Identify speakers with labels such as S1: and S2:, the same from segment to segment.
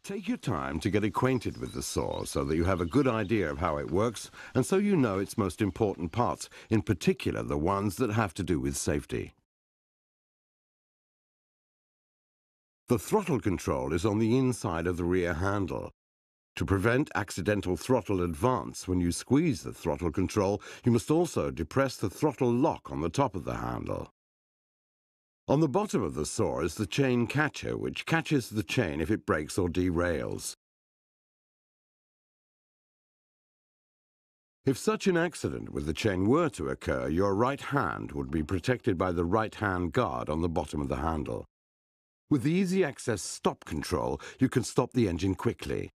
S1: Take your time to get acquainted with the saw so that you have a good idea of how it works and so you know its most important parts, in particular the ones that have to do with safety. The throttle control is on the inside of the rear handle. To prevent accidental throttle advance when you squeeze the throttle control, you must also depress the throttle lock on the top of the handle. On the bottom of the saw is the chain catcher, which catches the chain if it breaks or derails. If such an accident with the chain were to occur, your right hand would be protected by the right hand guard on the bottom of the handle. With the easy access stop control, you can stop the engine quickly.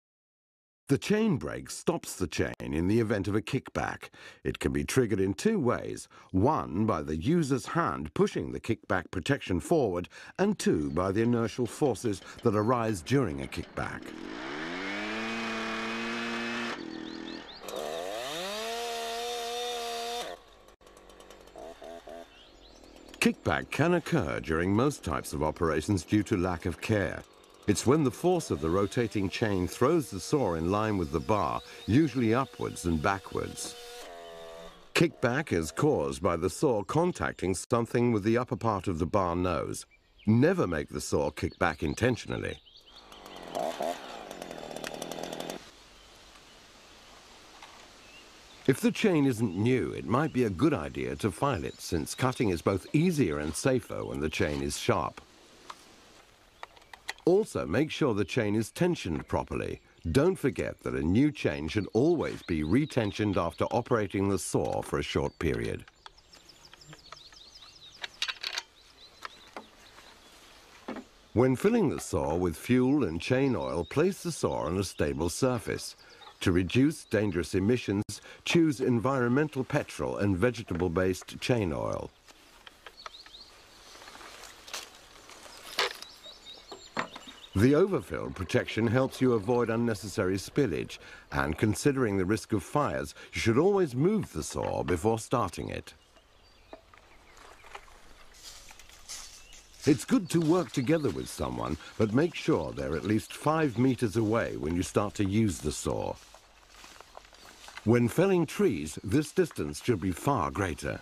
S1: The chain brake stops the chain in the event of a kickback. It can be triggered in two ways. One, by the user's hand pushing the kickback protection forward, and two, by the inertial forces that arise during a kickback. Kickback can occur during most types of operations due to lack of care. It's when the force of the rotating chain throws the saw in line with the bar, usually upwards and backwards. Kickback is caused by the saw contacting something with the upper part of the bar nose. Never make the saw kick back intentionally. If the chain isn't new, it might be a good idea to file it, since cutting is both easier and safer when the chain is sharp. Also, make sure the chain is tensioned properly. Don't forget that a new chain should always be retensioned after operating the saw for a short period. When filling the saw with fuel and chain oil, place the saw on a stable surface. To reduce dangerous emissions, choose environmental petrol and vegetable-based chain oil. The overfill protection helps you avoid unnecessary spillage, and considering the risk of fires, you should always move the saw before starting it. It's good to work together with someone, but make sure they're at least 5 meters away when you start to use the saw. When felling trees, this distance should be far greater.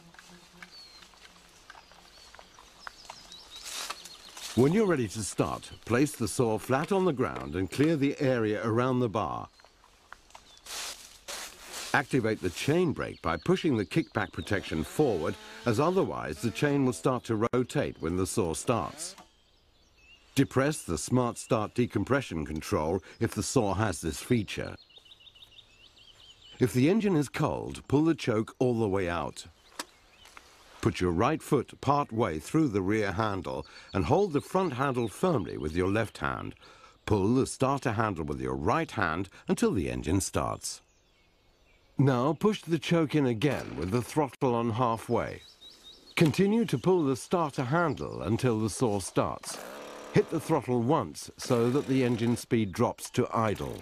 S1: When you're ready to start, place the saw flat on the ground and clear the area around the bar. Activate the chain brake by pushing the kickback protection forward, as otherwise the chain will start to rotate when the saw starts. Depress the Smart Start decompression control if the saw has this feature. If the engine is cold, pull the choke all the way out. Put your right foot part way through the rear handle and hold the front handle firmly with your left hand. Pull the starter handle with your right hand until the engine starts. Now push the choke in again with the throttle on halfway. Continue to pull the starter handle until the saw starts. Hit the throttle once so that the engine speed drops to idle.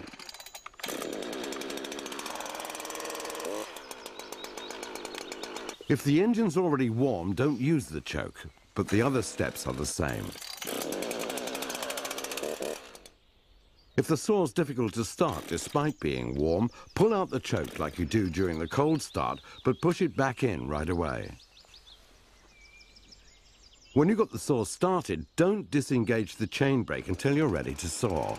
S1: If the engine's already warm, don't use the choke, but the other steps are the same. If the saw's difficult to start despite being warm, pull out the choke like you do during the cold start, but push it back in right away. When you've got the saw started, don't disengage the chain brake until you're ready to saw.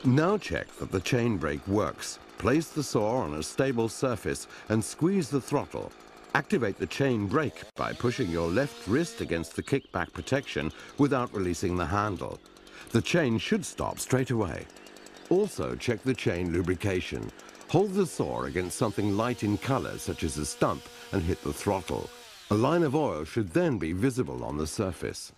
S1: Now check that the chain brake works. Place the saw on a stable surface and squeeze the throttle. Activate the chain brake by pushing your left wrist against the kickback protection without releasing the handle. The chain should stop straight away. Also check the chain lubrication. Hold the saw against something light in color, such as a stump, and hit the throttle. A line of oil should then be visible on the surface.